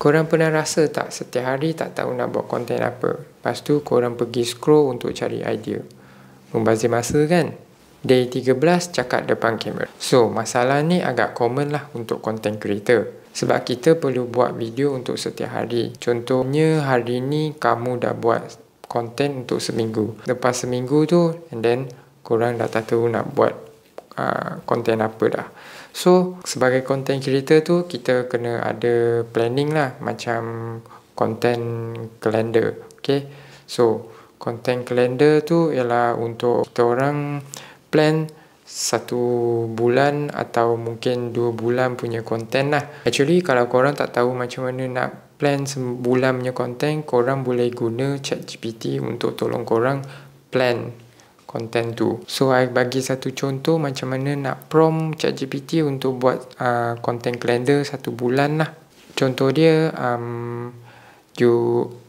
Korang pernah rasa tak setiap hari tak tahu nak buat konten apa? Lepas tu korang pergi scroll untuk cari idea. Membazir masa kan? Day 13 cakap depan kamera. So, masalah ni agak common lah untuk content creator. Sebab kita perlu buat video untuk setiap hari. Contohnya hari ni kamu dah buat konten untuk seminggu. Lepas seminggu tu, and then korang dah tak tahu nak buat konten apa dah. So, sebagai content creator tu, kita kena ada planning lah. Macam content calendar. Okay. So, content calendar tu ialah untuk kita orang plan 1 bulan atau mungkin 2 bulan punya konten lah. Actually, kalau korang tak tahu macam mana nak plan sebulan punya konten, korang boleh guna ChatGPT untuk tolong korang plan konten tu. So, I bagi satu contoh macam mana nak prompt ChatGPT untuk buat content calendar 1 bulan lah. Contoh dia, you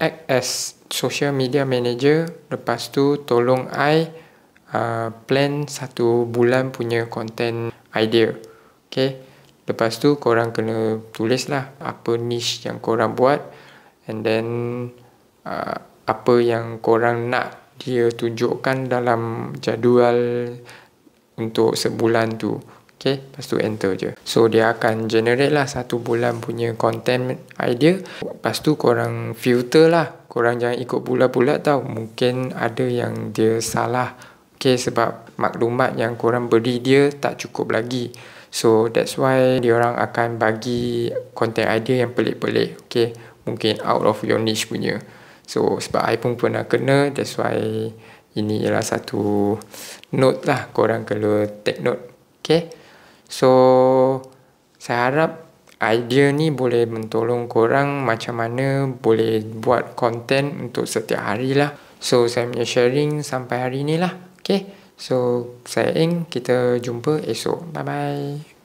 act as social media manager, lepas tu tolong I plan 1 bulan punya content idea. Okay. Lepas tu korang kena tulis lah apa niche yang korang buat, and then apa yang korang nak dia tunjukkan dalam jadual untuk sebulan tu. Okay, lepas tu enter je. So, dia akan generate lah 1 bulan punya content idea. Lepas tu korang filter lah. Korang jangan ikut bulat-bulat tau. Mungkin ada yang dia salah. Okay, sebab maklumat yang korang beri dia tak cukup lagi. So, that's why diorang akan bagi content idea yang pelik-pelik. Okay, mungkin out of your niche punya. So, sebab I pun pernah kena, that's why ini ialah satu note lah, korang kena take note. Okay. So, saya harap idea ni boleh mentolong korang macam mana boleh buat konten untuk setiap hari lah. So, saya punya sharing sampai hari ni lah. Okay. So, saya Eng, kita jumpa esok. Bye-bye.